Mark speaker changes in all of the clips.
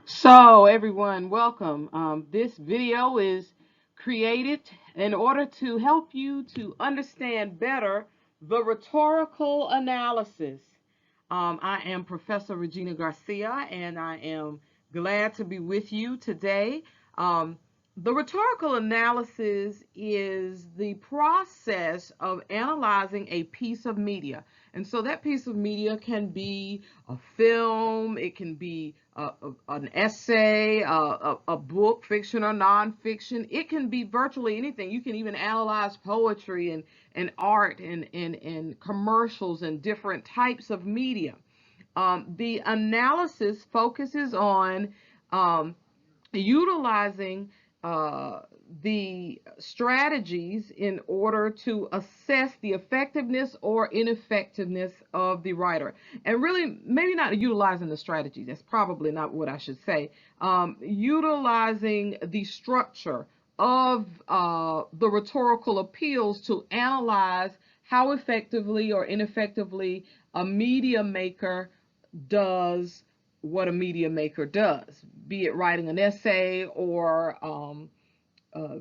Speaker 1: So everyone, welcome. This video is created in order to help you to understand better the rhetorical analysis. I am Professor Regina Garcia, and I am glad to be with you today. Um, the rhetorical analysis is the process of analyzing a piece of media. And so that piece of media can be a film, it can be an essay, a book, fiction or nonfiction. It can be virtually anything. You can even analyze poetry and art and commercials and different types of media. The analysis focuses on um, utilizing uh, the strategies in order to assess the effectiveness or ineffectiveness of the writer. And really, maybe not utilizing the strategies, that's probably not what I should say. Utilizing the structure of the rhetorical appeals to analyze how effectively or ineffectively a media maker does what a media maker does, be it writing an essay or uh,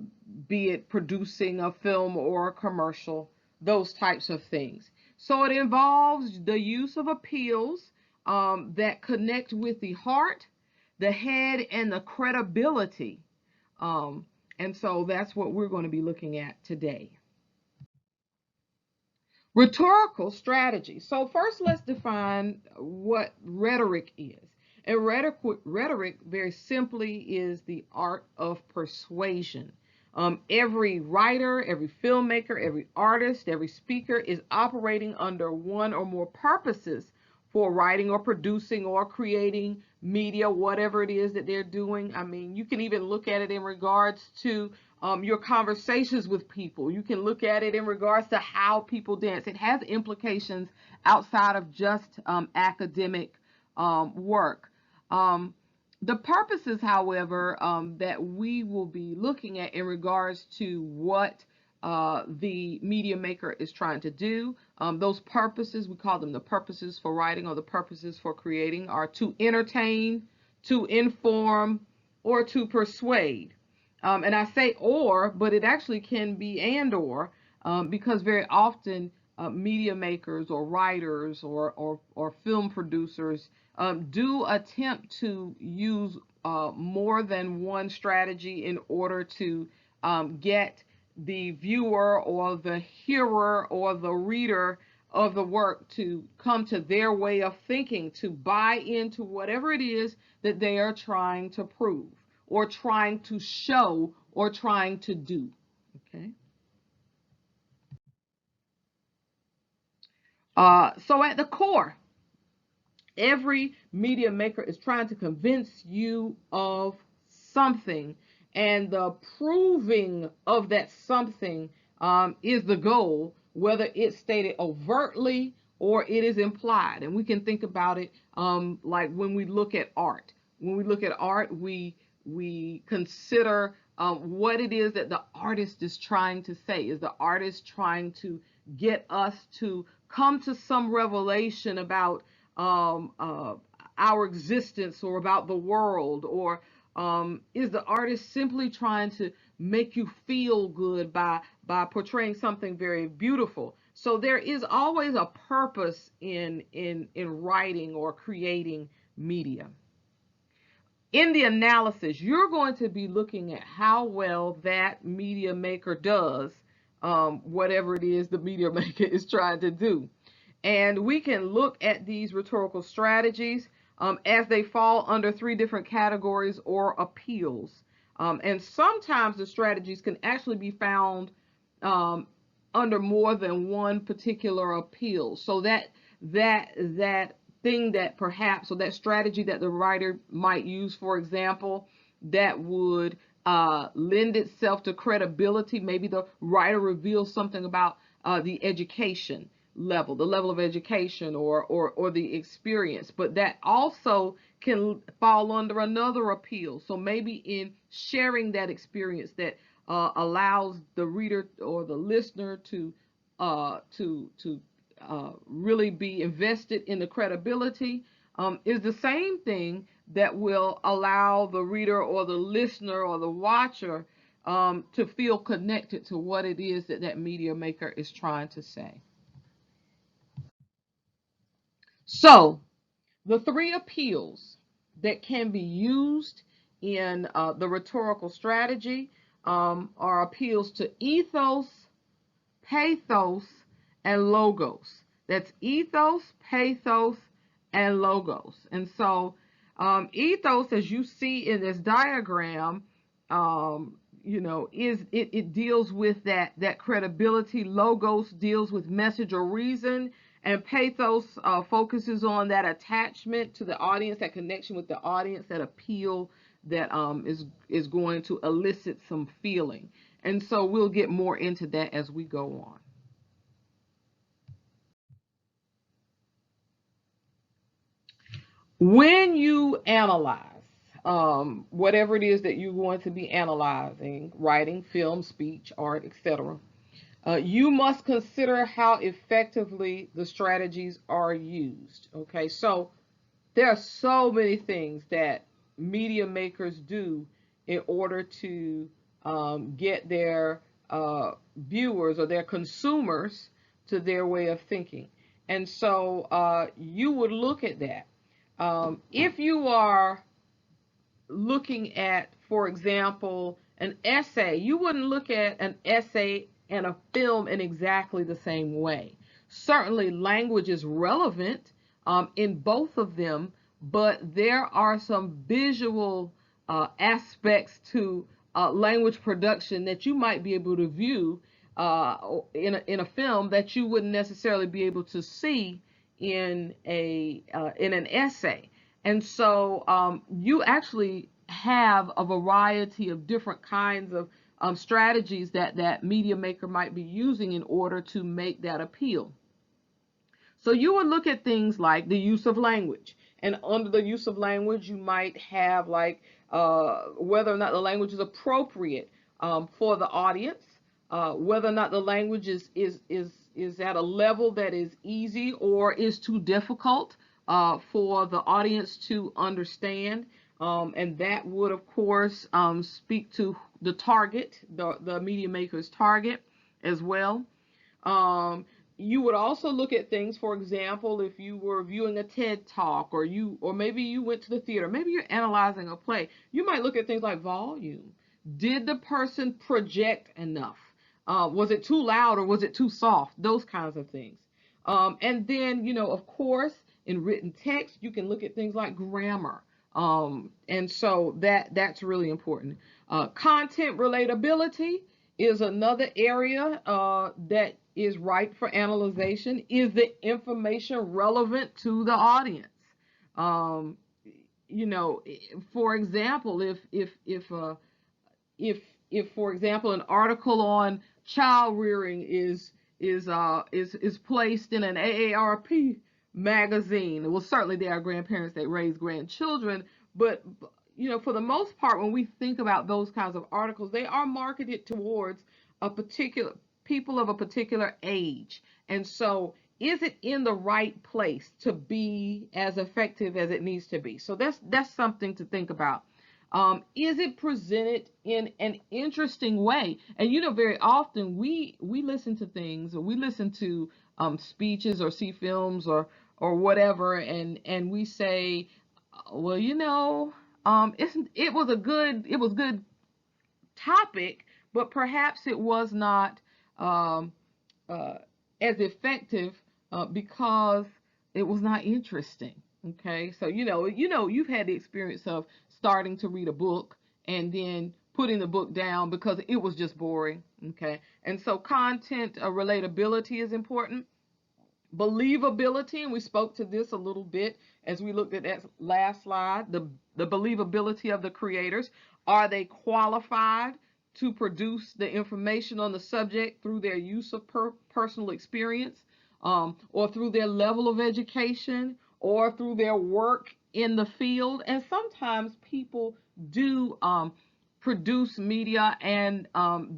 Speaker 1: be it producing a film or a commercial, those types of things. So it involves the use of appeals that connect with the heart, the head, and the credibility. Um, and so that's what we're going to be looking at today. Rhetorical strategy. So first let's define what rhetoric is. And rhetoric very simply is the art of persuasion. Every writer, every filmmaker, every artist, every speaker is operating under one or more purposes for writing or producing or creating media, whatever it is that they're doing. I mean, you can even look at it in regards to your conversations with people. You can look at it in regards to how people dance. It has implications outside of just academic work. Um, the purposes, however, that we will be looking at in regards to what the media maker is trying to do, those purposes, we call them the purposes for writing or the purposes for creating, are to entertain, to inform, or to persuade. And I say or, but it actually can be and or, because very often media makers or writers or film producers do attempt to use more than one strategy in order to get the viewer or the hearer or the reader of the work to come to their way of thinking, to buy into whatever it is that they are trying to prove or trying to show or trying to do. Okay. So at the core, every media maker is trying to convince you of something, and the proving of that something is the goal, whether it's stated overtly or it is implied. And we can think about it like when we look at art. When we look at art, we consider what it is that the artist is trying to say. Is the artist trying to get us to come to some revelation about um, uh, our existence or about the world, or is the artist simply trying to make you feel good by portraying something very beautiful? So there is always a purpose in writing or creating media. In the analysis, you're going to be looking at how well that media maker does whatever it is the media maker is trying to do. And we can look at these rhetorical strategies as they fall under three different categories or appeals. And sometimes the strategies can actually be found um, under more than one particular appeal. So that thing that perhaps, or that strategy that the writer might use, for example, that would lend itself to credibility. Maybe the writer reveals something about the education level, the level of education or the experience, but that also can fall under another appeal. So maybe in sharing that experience that allows the reader or the listener to really be invested in the credibility. is the same thing that will allow the reader or the listener or the watcher to feel connected to what it is that that media maker is trying to say. So, the three appeals that can be used in the rhetorical strategy are appeals to ethos, pathos, and logos. That's ethos, pathos, and logos. And so, ethos, as you see in this diagram, it deals with that credibility. Logos deals with message or reason, and pathos focuses on that attachment to the audience, that connection with the audience, that appeal that is going to elicit some feeling. And so we'll get more into that as we go on. When you analyze whatever it is that you're going to be analyzing, writing, film, speech, art, etc., you must consider how effectively the strategies are used. Okay, so there are so many things that media makers do in order to get their viewers or their consumers to their way of thinking. And so you would look at that. If you are looking at, for example, an essay, you wouldn't look at an essay and a film in exactly the same way. Certainly, language is relevant in both of them, but there are some visual aspects to language production that you might be able to view in a film that you wouldn't necessarily be able to see in an essay. And so you actually have a variety of different kinds of strategies that that media maker might be using in order to make that appeal. So you would look at things like the use of language. And under the use of language, you might have like whether or not the language is appropriate for the audience, whether or not the language is at a level that is easy or is too difficult for the audience to understand. And that would, of course, speak to the target, the media maker's target as well. Um, you would also look at things, for example, if you were viewing a TED talk or maybe you went to the theater, maybe you're analyzing a play, you might look at things like volume. Did the person project enough? Was it too loud or was it too soft? Those kinds of things. And then, of course, in written text, you can look at things like grammar. And so that's really important. Content relatability is another area that is ripe for analyzation. Is the information relevant to the audience? Um, you know, for example, if if for example an article on child rearing is placed in an AARP magazine, well, certainly there are grandparents that raise grandchildren, but for the most part, when we think about those kinds of articles, they are marketed towards a particular people of a particular age. And so is it in the right place to be as effective as it needs to be? So that's something to think about. Is it presented in an interesting way? And very often we listen to things, or we listen to speeches or see films or whatever, and we say, well, it was good topic, but perhaps it was not um, uh, as effective because it was not interesting. Okay, so you've had the experience of starting to read a book and then putting the book down because it was just boring. Okay, and so content relatability is important. Believability, and we spoke to this a little bit as we looked at that last slide. The believability of the creators. Are they qualified to produce the information on the subject through their use of personal experience, or through their level of education, or through their work in the field? And sometimes people do produce media, and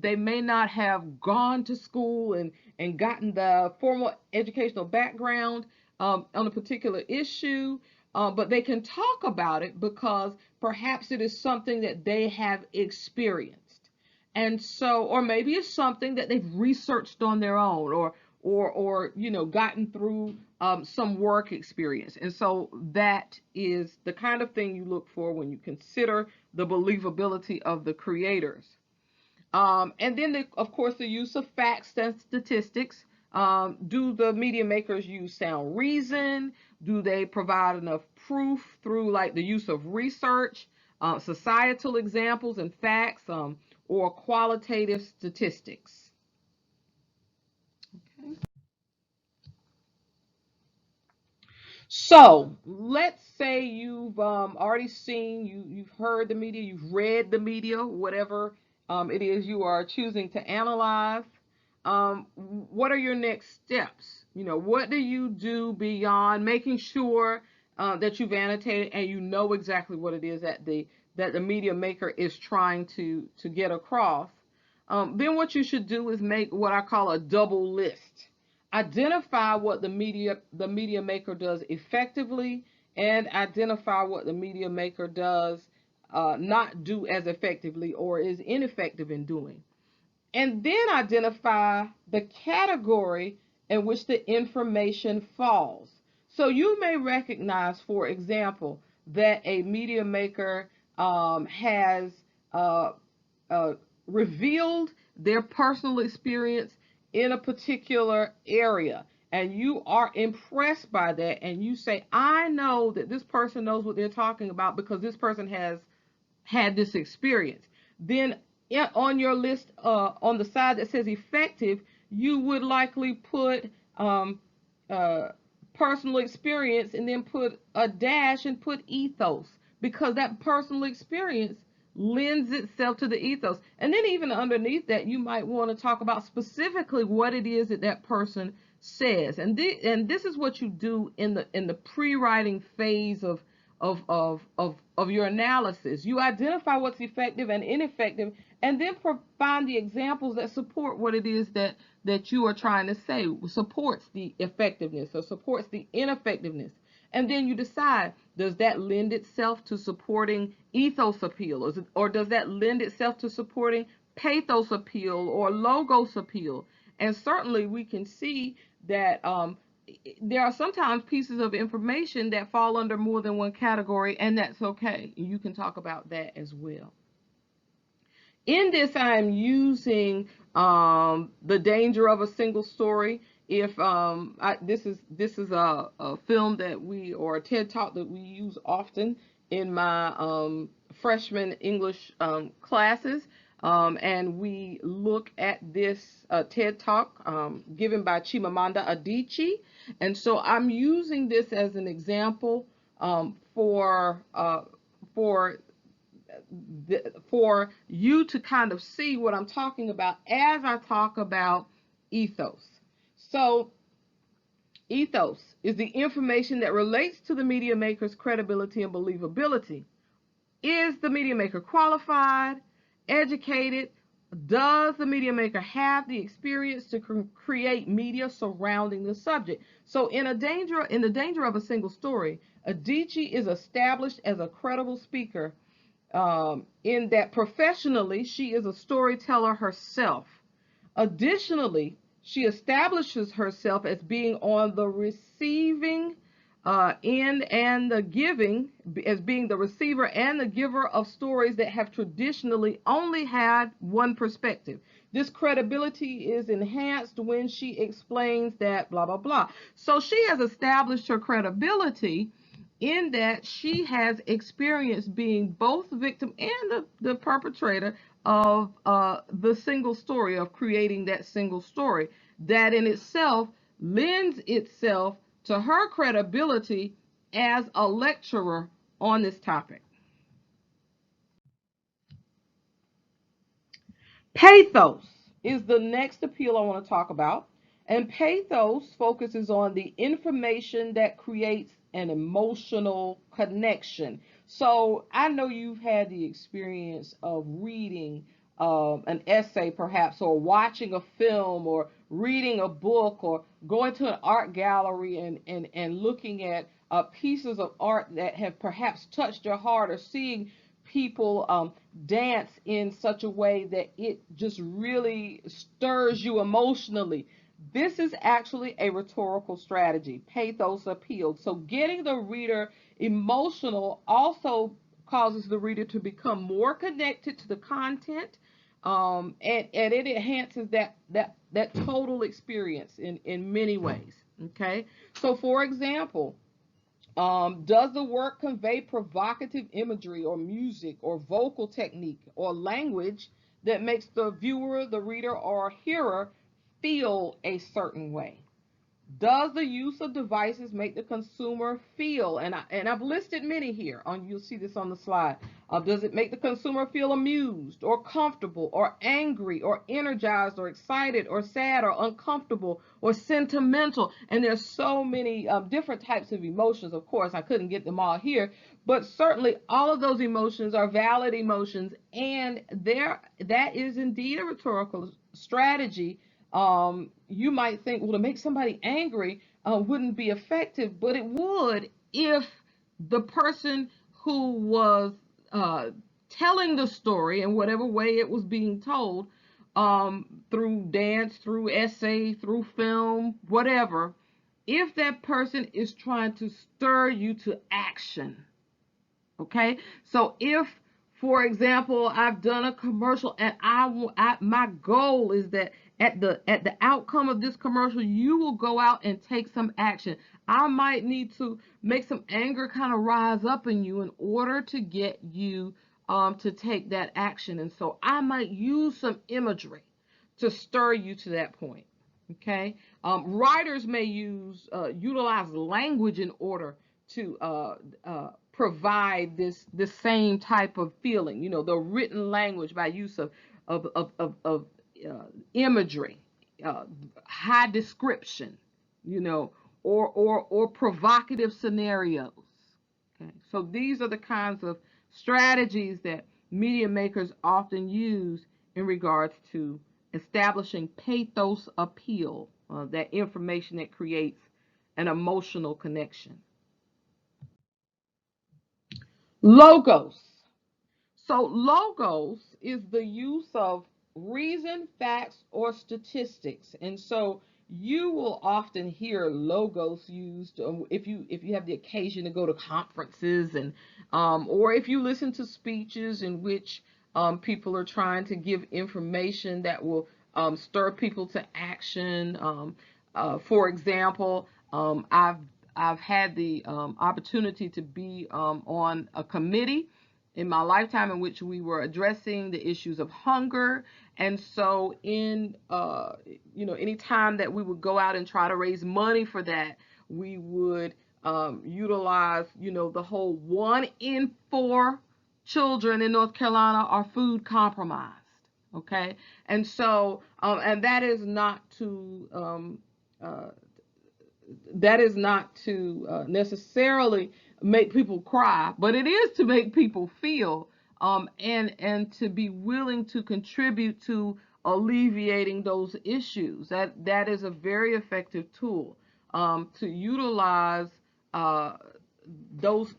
Speaker 1: they may not have gone to school and gotten the formal educational background on a particular issue. but they can talk about it because perhaps it is something that they have experienced. And so, or maybe it's something that they've researched on their own, or gotten through some work experience. And so that is the kind of thing you look for when you consider the believability of the creators. And then, of course, the use of facts and statistics. Do the media makers use sound reason? Do they provide enough proof through like the use of research, societal examples and facts, or qualitative statistics? Okay. So let's say you've already seen, you've heard the media, you've read the media, whatever it is you are choosing to analyze. What are your next steps? What do you do beyond making sure that you've annotated and you know exactly what it is that the media maker is trying to get across? Then what you should do is make what I call a double list. Identify what the media maker does effectively, and identify what the media maker does not do as effectively or is ineffective in doing. And then identify the category in which the information falls. So you may recognize, for example, that a media maker has uh, uh, revealed their personal experience in a particular area, and you are impressed by that, and you say, I know that this person knows what they're talking about because this person has had this experience. Then on your list, on the side that says effective, you would likely put uh, personal experience, and then put a dash and put ethos, because that personal experience lends itself to the ethos. And then even underneath that, you might want to talk about specifically what it is that person says. And this is what you do in the pre-writing phase of your analysis. You identify what's effective and ineffective, and then find the examples that support what it is that you are trying to say, supports the effectiveness or supports the ineffectiveness. And then you decide, does that lend itself to supporting ethos appeal, or does that lend itself to supporting pathos appeal or logos appeal? And certainly we can see that there are sometimes pieces of information that fall under more than one category, and that's okay. You can talk about that as well. In this, I'm using the danger of a single story. If this is a film that or a TED talk that we use often in my freshman English classes. And we look at this TED talk given by Chimamanda Adichie. And so I'm using this as an example for for you to kind of see what I'm talking about as I talk about ethos. So, ethos is the information that relates to the media maker's credibility and believability. Is the media maker qualified, educated? Does the media maker have the experience to create media surrounding the subject? So, in the danger of a single story, Adichie is established as a credible speaker, in that professionally she is a storyteller herself. Additionally, she establishes herself as being on the receiving end and the giving, as being the receiver and the giver of stories that have traditionally only had one perspective. This credibility is enhanced when she explains that blah, blah, blah. So she has established her credibility in that she has experienced being both the victim and the perpetrator of the single story, of creating that single story. That in itself lends itself to her credibility as a lecturer on this topic. Pathos is the next appeal I want to talk about. And pathos focuses on the information that creates an emotional connection. So I know you've had the experience of reading an essay perhaps, or watching a film, or reading a book, or going to an art gallery and looking at pieces of art that have perhaps touched your heart, or seeing people dance in such a way that it just really stirs you emotionally. This is actually a rhetorical strategy, pathos appeal. So getting the reader emotional also causes the reader to become more connected to the content, and it enhances that total experience in many ways. Okay, so for example, does the work convey provocative imagery or music or vocal technique or language that makes the viewer, the reader, or hearer feel a certain way? Does the use of devices make the consumer feel, and I've listed many here, you'll see this on the slide. Does it make the consumer feel amused or comfortable or angry or energized or excited or sad or uncomfortable or sentimental? And there's so many different types of emotions. Of course, I couldn't get them all here, but certainly all of those emotions are valid emotions, and that is indeed a rhetorical strategy. You might think, well, to make somebody angry wouldn't be effective, but it would if the person who was uh, telling the story in whatever way it was being told, through dance, through essay, through film, whatever, if that person is trying to stir you to action. Okay, so if, for example, I've done a commercial and my goal is that at the outcome of this commercial, you will go out and take some action. I might need to make some anger kind of rise up in you in order to get you to take that action, and so I might use some imagery to stir you to that point. Okay, writers may utilize language in order to provide this same type of feeling. The written language by use of imagery, uh, high description, you know, or provocative scenarios. Okay, so these are the kinds of strategies that media makers often use in regards to establishing pathos appeal, that information that creates an emotional connection. Logos. So, logos is the use of reason, facts, or statistics. And so you will often hear logos used if you have the occasion to go to conferences, and or if you listen to speeches in which people are trying to give information that will stir people to action. For example, I've had the opportunity to be on a committee in my lifetime in which we were addressing the issues of hunger. And so any time that we would go out and try to raise money for that, we would utilize, the whole 1 in 4 children in North Carolina are food compromised. Okay. And so, and uh, that is not to necessarily make people cry, but it is to make people feel, and to be willing to contribute to alleviating those issues. That is a very effective tool, to utilize uh, those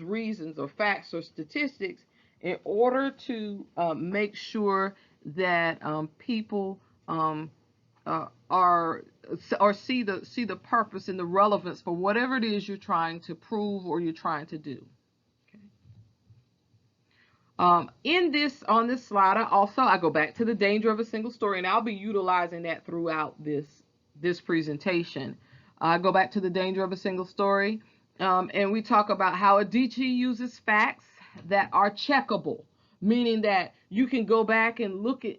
Speaker 1: reasons or facts or statistics in order to make sure that people are or see the purpose and the relevance for whatever it is you're trying to prove or you're trying to do. Okay. In this on this slide, I go back to the danger of a single story, and I'll be utilizing that throughout this presentation. I go back to the danger of a single story, and we talk about how Adichie uses facts that are checkable, meaning that you can go back and look at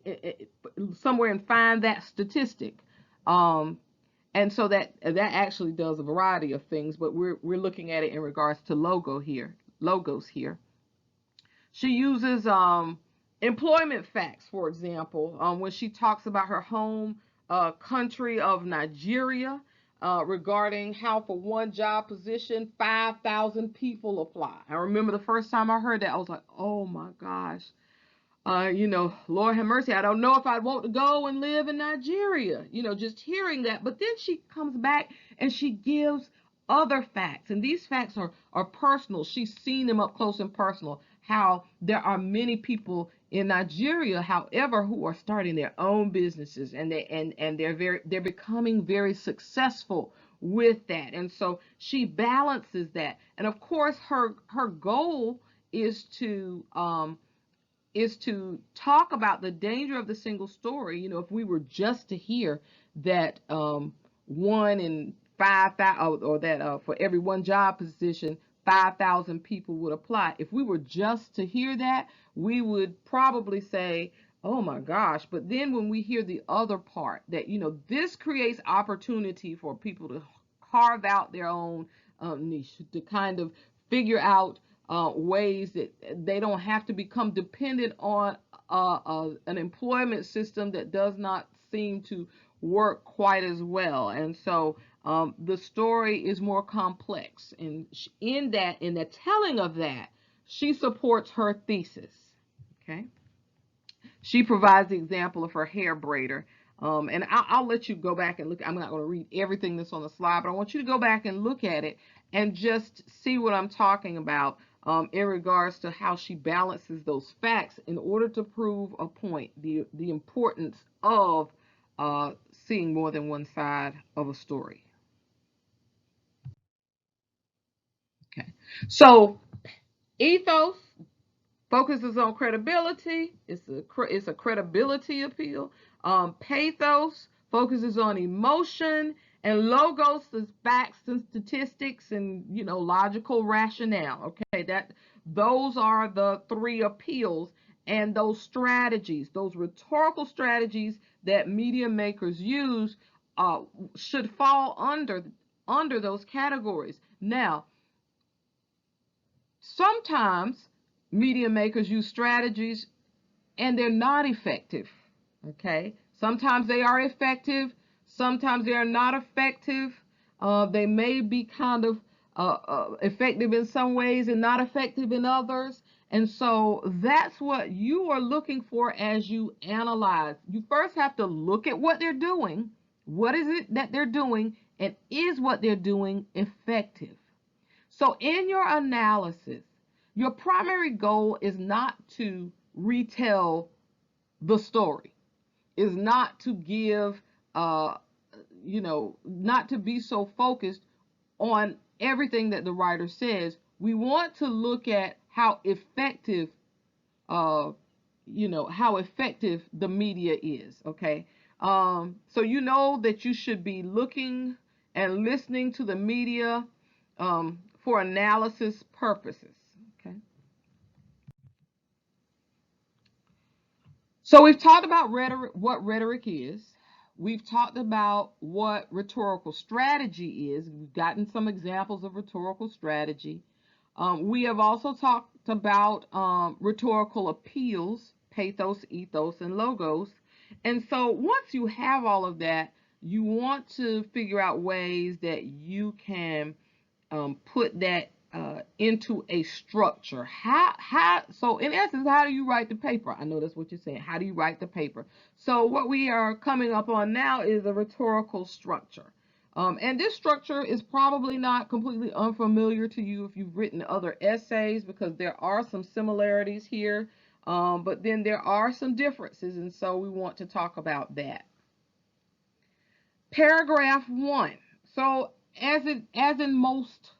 Speaker 1: somewhere and find that statistic. Um, and so that actually does a variety of things, but we're looking at it in regards to logos here. She uses employment facts, for example, when she talks about her home country of Nigeria, regarding how for one job position 5,000 people apply. I remember the first time I heard that, I was like, oh my gosh. Lord have mercy, I don't know if I'd want to go and live in Nigeria, just hearing that. But then she comes back and she gives other facts. And these facts are personal. She's seen them up close and personal. How there are many people in Nigeria, however, who are starting their own businesses, and they're becoming very successful with that. And so she balances that. And of course, her goal is to talk about the danger of the single story. If we were just to hear that 1 in 5,000, or that for every one job position, 5,000 people would apply. If we were just to hear that, we would probably say, oh my gosh. But then when we hear the other part, that, this creates opportunity for people to carve out their own niche, to kind of figure out ways that they don't have to become dependent on an employment system that does not seem to work quite as well. And so the story is more complex. And in the telling of that, she supports her thesis. Okay. She provides the example of her hair braider. And I'll let you go back and look. I'm not going to read everything that's on the slide, but I want you to go back and look at it and just see what I'm talking about in regards to how she balances those facts in order to prove a point, the importance of seeing more than one side of a story. Okay. So ethos focuses on credibility. It's a credibility appeal. Pathos focuses on emotion, and logos is facts and statistics and logical rationale. Okay, those are the three appeals, and those strategies, those rhetorical strategies that media makers use, should fall under those categories. Now, sometimes media makers use strategies and they're not effective. Okay, sometimes they are effective, sometimes they are not effective. They may be kind of effective in some ways and not effective in others. And so that's what you are looking for as you analyze. You first have to look at what they're doing. What is it that they're doing, and is what they're doing effective? So in your analysis, your primary goal is not to retell the story, is not to give, not to be so focused on everything that the writer says. We want to look at how effective, how effective the media is. Okay. So that you should be looking and listening to the media for analysis purposes. Okay. So we've talked about rhetoric, what rhetoric is. We've talked about what rhetorical strategy is. We've gotten some examples of rhetorical strategy. We have also talked about rhetorical appeals, pathos, ethos, and logos. And so once you have all of that, you want to figure out ways that you can put that into a structure. So in essence, how do you write the paper? I know that's what you're saying. How do you write the paper? So what we are coming up on now is a rhetorical structure. And this structure is probably not completely unfamiliar to you if you've written other essays, because there are some similarities here, but then there are some differences, and so we want to talk about that. Paragraph 1. So as in most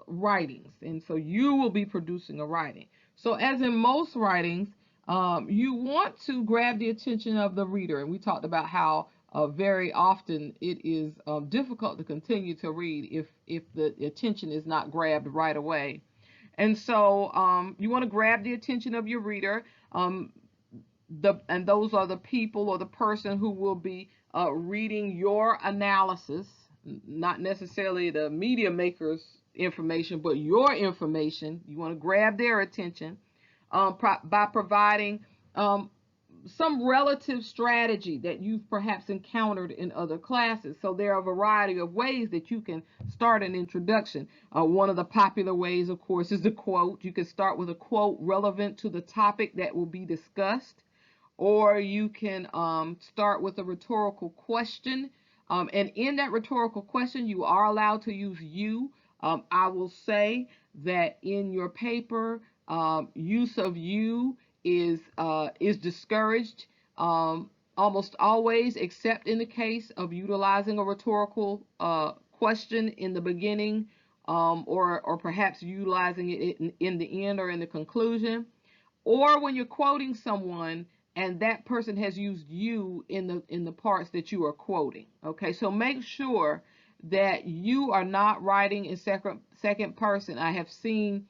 Speaker 1: writings, and so you will be producing a writing. So as in most writings, you want to grab the attention of the reader, and we talked about how very often it is difficult to continue to read if the attention is not grabbed right away. And so you want to grab the attention of your reader. And those are the people or the person who will be reading your analysis, not necessarily the media maker's information, but your information. You want to grab their attention by providing some relative strategy that you've perhaps encountered in other classes. So there are a variety of ways that you can start an introduction. One of the popular ways, of course, is the quote. You can start with a quote relevant to the topic that will be discussed, or you can start with a rhetorical question. And in that rhetorical question, you are allowed to use you. I will say that in your paper, use of you is discouraged almost always, except in the case of utilizing a rhetorical question in the beginning, or perhaps utilizing it in the end or in the conclusion, or when you're quoting someone and that person has used you in the parts that you are quoting. Okay, so make sure that you are not writing in second person. I have seen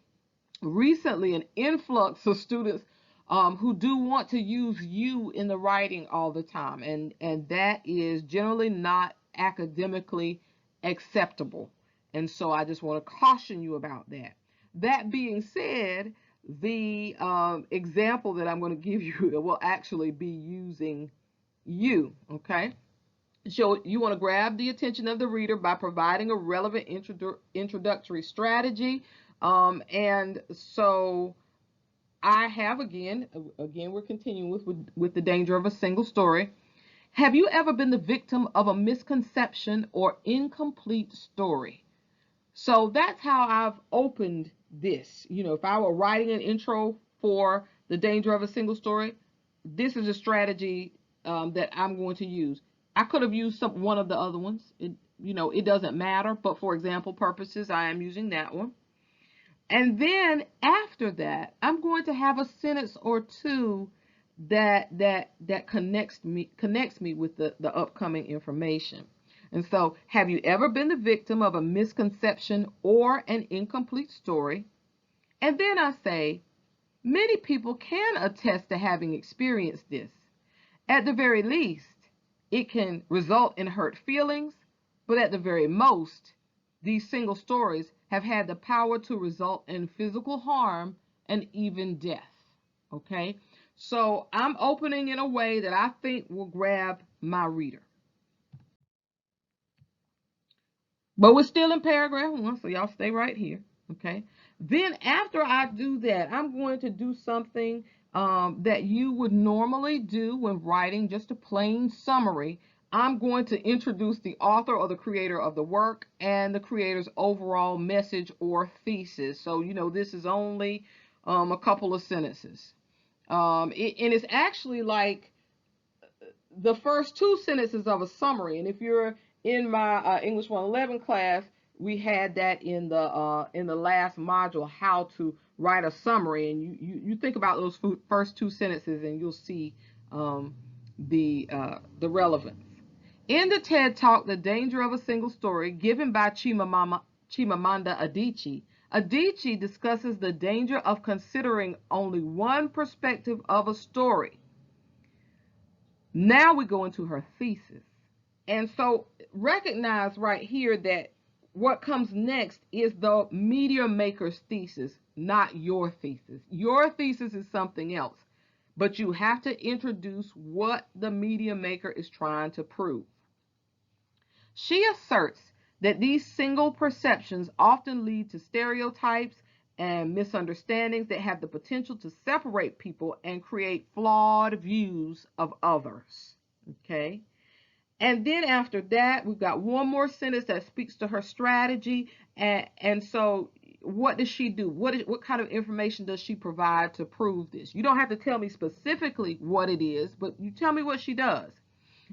Speaker 1: recently an influx of students who do want to use you in the writing all the time, and that is generally not academically acceptable. And so I just want to caution you about that. That being said, the example that I'm going to give you will actually be using you. Okay, so you want to grab the attention of the reader by providing a relevant introductory strategy. And so I have again, we're continuing with the danger of a single story. Have you ever been the victim of a misconception or incomplete story? So that's how I've opened this. If I were writing an intro for the danger of a single story, this is a strategy that I'm going to use. I could have used one of the other ones. It doesn't matter, but for example purposes, I am using that one. And then after that, I'm going to have a sentence or two that connects me with the upcoming information. And so, have you ever been the victim of a misconception or an incomplete story? And then I say, many people can attest to having experienced this. At the very least, it can result in hurt feelings, but at the very most, these single stories have had the power to result in physical harm and even death. Okay? So I'm opening in a way that I think will grab my reader. But we're still in paragraph 1, so y'all stay right here. Okay? Then after I do that, I'm going to do something that you would normally do when writing just a plain summary. I'm going to introduce the author or the creator of the work and the creator's overall message or thesis. So, this is only a couple of sentences. And it's actually like the first two sentences of a summary. And if you're in my English 111 class, we had that in the last module, how to write a summary. And you think about those first two sentences, and you'll see the relevance. In the TED Talk, The Danger of a Single Story, given by Chimamanda Adichie, Adichie discusses the danger of considering only one perspective of a story. Now we go into her thesis. And so recognize right here that what comes next is the media maker's thesis, not your thesis. Your thesis is something else, but you have to introduce what the media maker is trying to prove. She asserts that these single perceptions often lead to stereotypes and misunderstandings that have the potential to separate people and create flawed views of others. Okay? And then after that, we've got one more sentence that speaks to her strategy. And so what does she do? What kind of information does she provide to prove this? You don't have to tell me specifically what it is, but you tell me what she does.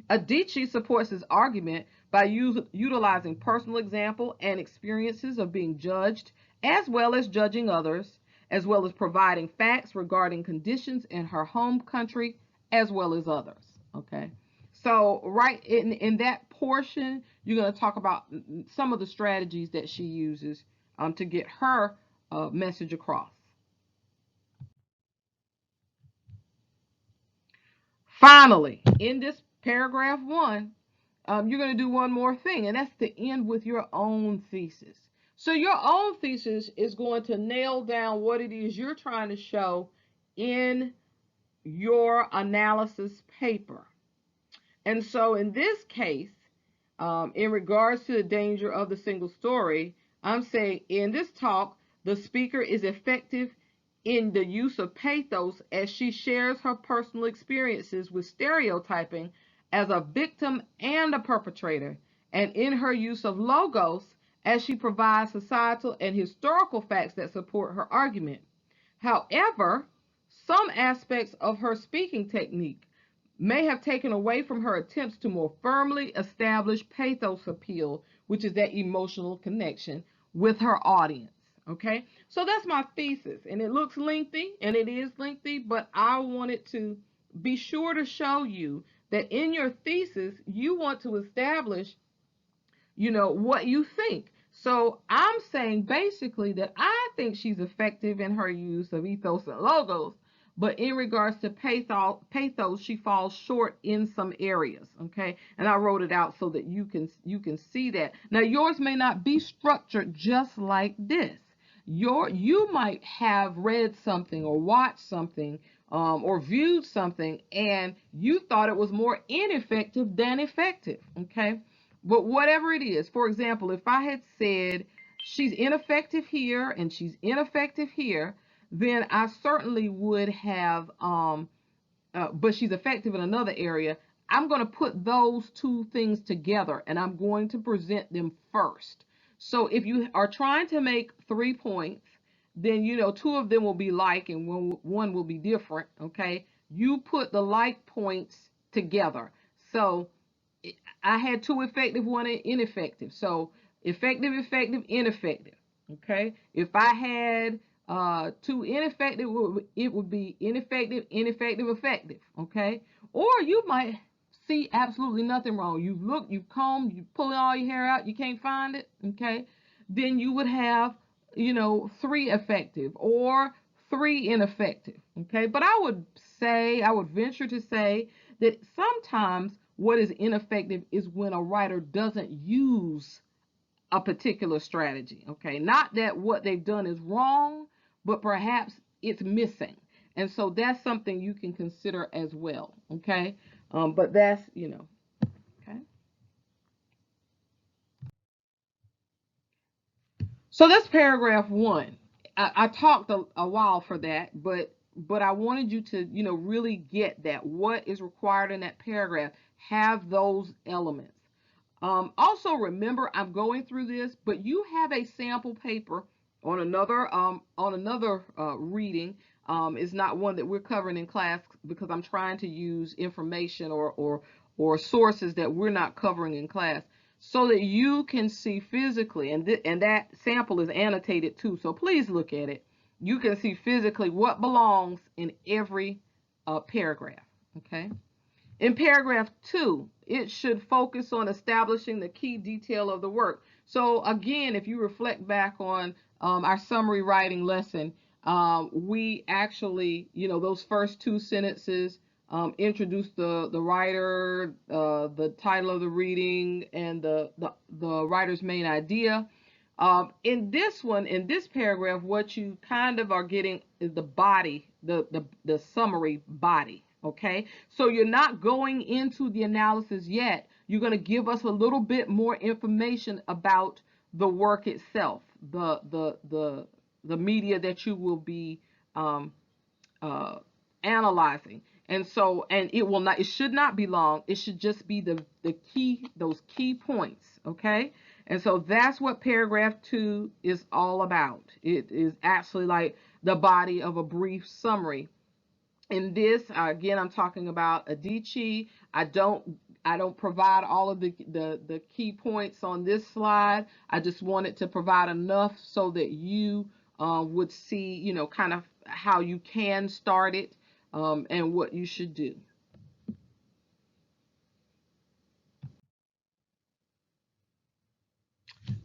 Speaker 1: Adichie supports his argument by utilizing personal example and experiences of being judged, as well as judging others, as well as providing facts regarding conditions in her home country, as well as others. Okay, so right in that portion, you're going to talk about some of the strategies that she uses to get her message across. Finally, in this paragraph 1, you're going to do one more thing, and that's to end with your own thesis. So your own thesis is going to nail down what it is you're trying to show in your analysis paper. And so in this case, in regards to the danger of the single story, I'm saying in this talk, the speaker is effective in the use of pathos as she shares her personal experiences with stereotyping as a victim and a perpetrator, and in her use of logos as she provides societal and historical facts that support her argument. However, some aspects of her speaking technique may have taken away from her attempts to more firmly establish pathos appeal, which is that emotional connection with her audience. Okay, so that's my thesis, and it looks lengthy, and it is lengthy, but I wanted to be sure to show you that in your thesis, you want to establish what you think. So I'm saying basically that I think she's effective in her use of ethos and logos, but in regards to pathos, she falls short in some areas. Okay, and I wrote it out so that you can see that. Now yours may not be structured just like this. You might have read something or watched something, or viewed something, and you thought it was more ineffective than effective. Okay, but whatever it is, for example, if I had said she's ineffective here and she's ineffective here, then I certainly would have, but she's effective in another area. I'm going to put those two things together and I'm going to present them first. So if you are trying to make 3 points, then two of them will be like and one will be different. Okay, you put the like points together. So I had two effective, one ineffective. So effective, effective, ineffective. Okay. If I had two ineffective, it would be ineffective, ineffective, effective. Okay. Or you might see absolutely nothing wrong. You've looked, you've combed, you pulling all your hair out, you can't find it. Okay. Then you would have, three effective or three ineffective. Okay. But I would venture to say that sometimes what is ineffective is when a writer doesn't use a particular strategy. Okay, not that what they've done is wrong, but perhaps it's missing, and so that's something you can consider as well. Okay, but that's okay. So that's paragraph one. I talked a while for that, but I wanted you to really get that what is required in that paragraph. Have those elements. Also, remember, I'm going through this, but you have a sample paper on another reading. It's not one that we're covering in class because I'm trying to use information or sources that we're not covering in class, so that you can see physically, and that sample is annotated too. So please look at it. You can see physically what belongs in every paragraph. Okay. In paragraph 2, it should focus on establishing the key detail of the work. So again, if you reflect back on our summary writing lesson, we actually, those first two sentences introduce the writer, the title of the reading, and the writer's main idea. In this paragraph, what you kind of are getting is the body, the summary body. Okay, so you're not going into the analysis yet. You're going to give us a little bit more information about the work itself, the media that you will be um, uh, analyzing. And it should not be long. It should just be those key points. Okay. And so that's what paragraph 2 is all about. It is actually like the body of a brief summary. In this, again, I'm talking about Adichie. I don't provide all of the key points on this slide. I just wanted to provide enough so that you would see, kind of how you can start it, and what you should do.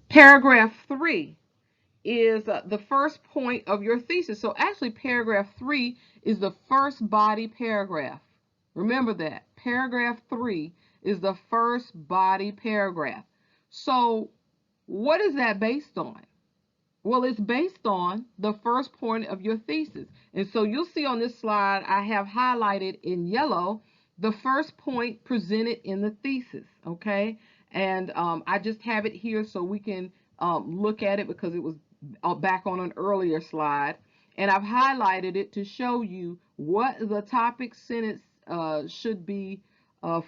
Speaker 1: Paragraph 3 is the first point of your thesis. So actually, paragraph 3 is the first body paragraph. Remember that. Paragraph 3 is the first body paragraph. So what is that based on? Well, it's based on the first point of your thesis. And so you'll see on this slide, I have highlighted in yellow the first point presented in the thesis, okay? And I just have it here so we can look at it because it was back on an earlier slide. And I've highlighted it to show you what the topic sentence should be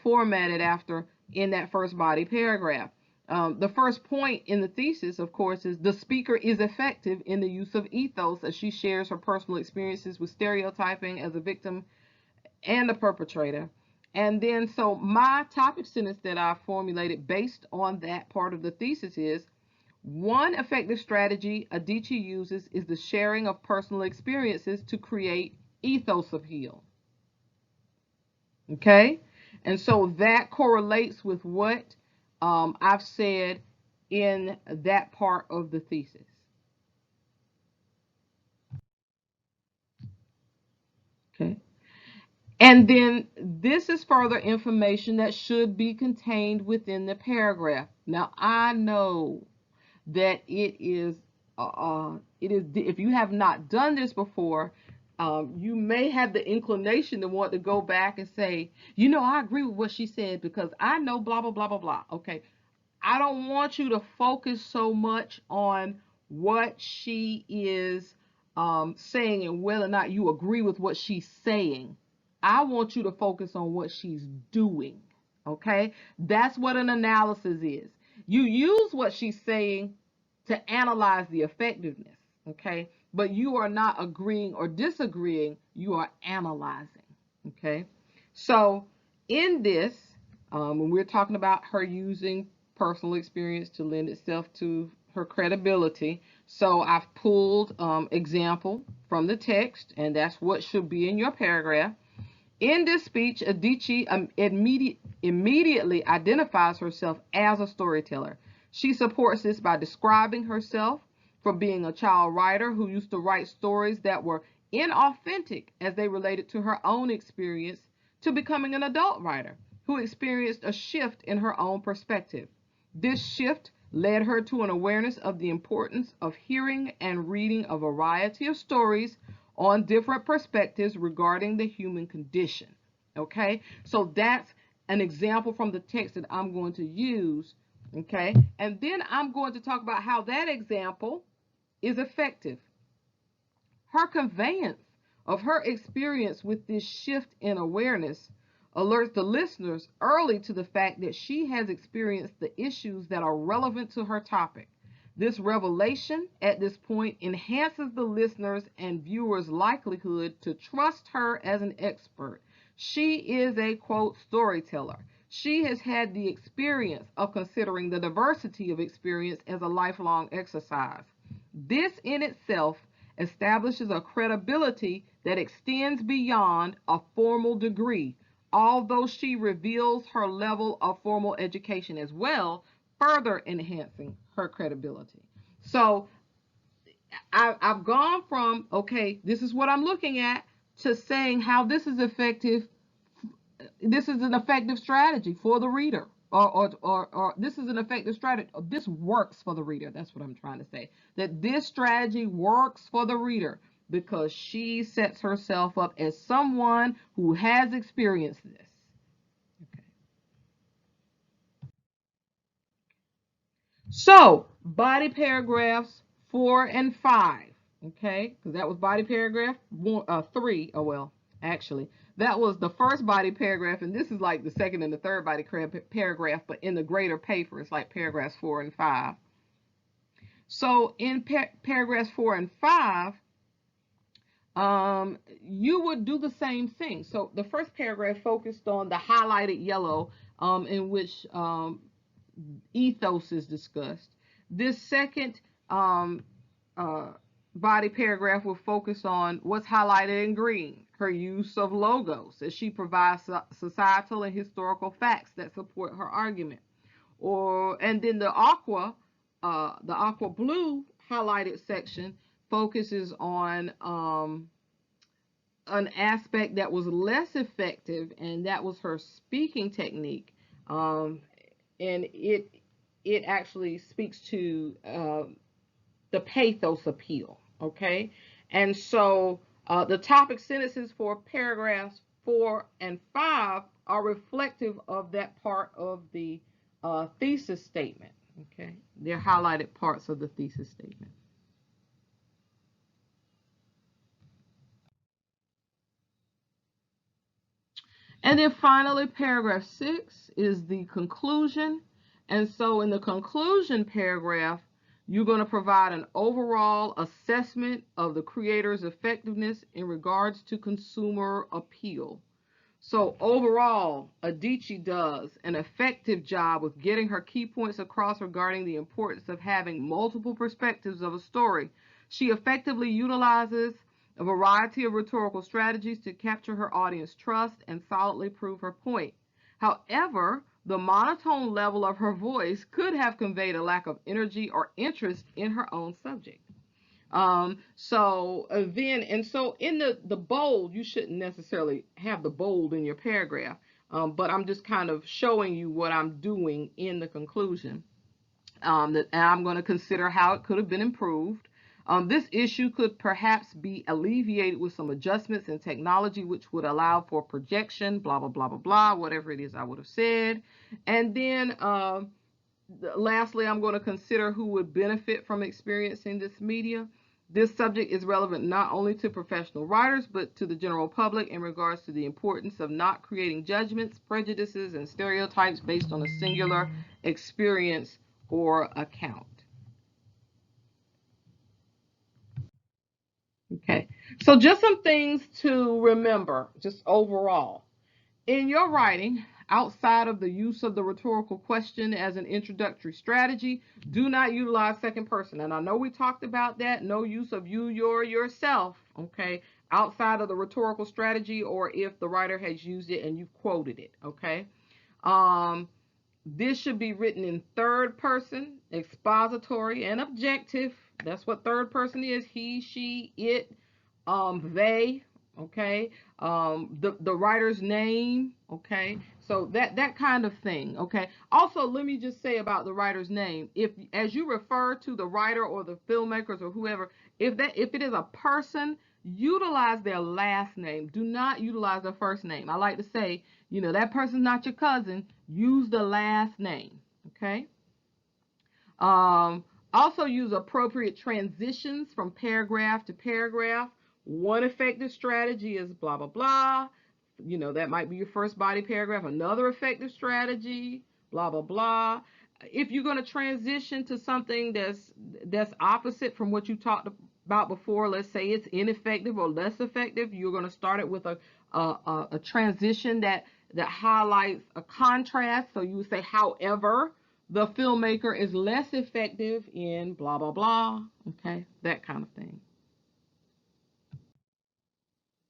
Speaker 1: formatted after in that first body paragraph. The first point in the thesis, of course, is the speaker is effective in the use of ethos as she shares her personal experiences with stereotyping as a victim and a perpetrator. And then, so my topic sentence that I formulated based on that part of the thesis is one effective strategy Adichie uses is the sharing of personal experiences to create ethos appeal. Okay? And so that correlates with what I've said in that part of the thesis. Okay. And then this is further information that should be contained within the paragraph. Now, I know that if you have not done this before, you may have the inclination to want to go back and say, you know, I agree with what she said because I know blah, blah, blah, blah, blah. Okay. I don't want you to focus so much on what she is saying and whether or not you agree with what she's saying. I want you to focus on what she's doing. Okay? That's what an analysis is. You use what she's saying to analyze the effectiveness. Okay? But you are not agreeing or disagreeing, you are analyzing. Okay? So, in this, when we're talking about her using personal experience to lend itself to her credibility. So I've pulled example from the text, and that's what should be in your paragraph. In this speech, Adichie immediately identifies herself as a storyteller. She supports this by describing herself from being a child writer who used to write stories that were inauthentic as they related to her own experience to becoming an adult writer who experienced a shift in her own perspective. This shift led her to an awareness of the importance of hearing and reading a variety of stories on different perspectives regarding the human condition. Okay, so that's an example from the text that I'm going to use. Okay, and then I'm going to talk about how that example is effective. Her conveyance of her experience with this shift in awareness alerts the listeners early to the fact that she has experienced the issues that are relevant to her topic. This revelation at this point enhances the listeners' and viewers' likelihood to trust her as an expert. She is a, quote, storyteller. She has had the experience of considering the diversity of experience as a lifelong exercise. This in itself establishes a credibility that extends beyond a formal degree, although she reveals her level of formal education as well, further enhancing her credibility. So I've gone from, okay, this is what I'm looking at, to saying how this is effective. This is an effective strategy for the reader. Or this is an effective strategy. This works for the reader. That's what I'm trying to say. That this strategy works for the reader because she sets herself up as someone who has experienced this. Okay. So, body paragraphs 4 and 5, okay? Because that was body paragraph 3. Oh, well, actually, that was the first body paragraph, and this is like the second and the third body paragraph, but in the greater paper, it's like paragraphs 4 and 5. So, in paragraphs 4 and 5, you would do the same thing. So, the first paragraph focused on the highlighted yellow, in which ethos is discussed. This second uh, body paragraph will focus on what's highlighted in green, her use of logos, as she provides societal and historical facts that support her argument. And then the aqua blue highlighted section focuses on an aspect that was less effective, and that was her speaking technique. And it actually speaks to the pathos appeal. Okay, and so the topic sentences for paragraphs 4 and 5 are reflective of that part of the thesis statement. Okay, they're highlighted parts of the thesis statement. And then finally, paragraph 6 is the conclusion. And so in the conclusion paragraph, you're going to provide an overall assessment of the creator's effectiveness in regards to consumer appeal. So overall, Adichie does an effective job with getting her key points across regarding the importance of having multiple perspectives of a story. She effectively utilizes a variety of rhetorical strategies to capture her audience trust and solidly prove her point. However, the monotone level of her voice could have conveyed a lack of energy or interest in her own subject. So in the bold, you shouldn't necessarily have the bold in your paragraph. But I'm just kind of showing you what I'm doing in the conclusion. And I'm going to consider how it could have been improved. This issue could perhaps be alleviated with some adjustments in technology, which would allow for projection, blah, blah, blah, blah, blah, whatever it is I would have said. And then lastly, I'm going to consider who would benefit from experiencing this media. This subject is relevant not only to professional writers, but to the general public in regards to the importance of not creating judgments, prejudices, and stereotypes based on a singular experience or account. Okay, so just some things to remember, just overall. In your writing, outside of the use of the rhetorical question as an introductory strategy, do not utilize second person. And I know we talked about that, no use of you, your, yourself, okay, outside of the rhetorical strategy or if the writer has used it and you've quoted it, okay? This should be written in third person, expository, and objective. That's what third person is: he, she, it, they. Okay, the writer's name. Okay, so that kind of thing. Okay. Also, let me just say about the writer's name: if as you refer to the writer or the filmmakers or whoever, if it is a person, utilize their last name. Do not utilize their first name. I like to say, that person's not your cousin. Use the last name. Okay. Also use appropriate transitions from paragraph to paragraph. One effective strategy is blah, blah, blah. That might be your first body paragraph. Another effective strategy, blah, blah, blah. If you're going to transition to something that's opposite from what you talked about before, let's say it's ineffective or less effective, you're going to start it with a transition that highlights a contrast. So you would say, however, the filmmaker is less effective in blah, blah, blah. Okay, that kind of thing.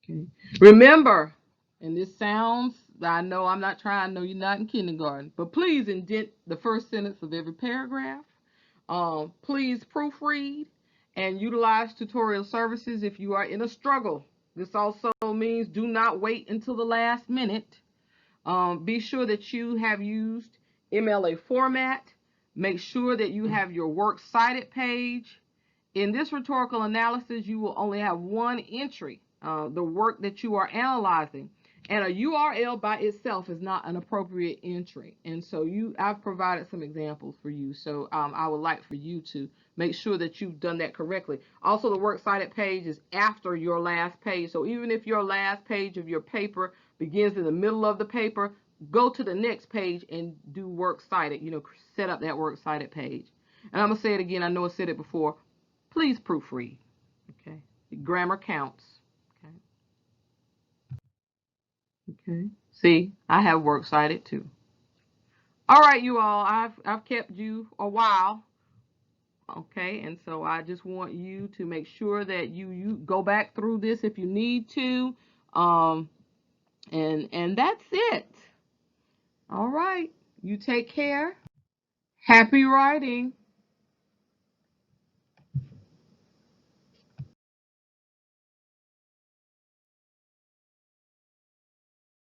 Speaker 1: Okay. Remember, and this sounds, I know I'm not trying, I know you're not in kindergarten, but please indent the first sentence of every paragraph. Please proofread and utilize tutorial services if you are in a struggle. This also means do not wait until the last minute. Be sure that you have used MLA format. Make sure that you have your works cited page. In this rhetorical analysis, you will only have one entry, the work that you are analyzing. And a URL by itself is not an appropriate entry. And so I've provided some examples for you. So I would like for you to make sure that you've done that correctly. Also, the works cited page is after your last page. So even if your last page of your paper begins in the middle of the paper, go to the next page and do works cited, set up that works cited page. And I'm going to say it again. I know I said it before. Please proofread. Okay. Grammar counts. Okay. Okay. See, I have works cited too. All right, you all. I've kept you a while. Okay, and so I just want you to make sure that you go back through this if you need to. And that's it. All right. You take care. Happy writing.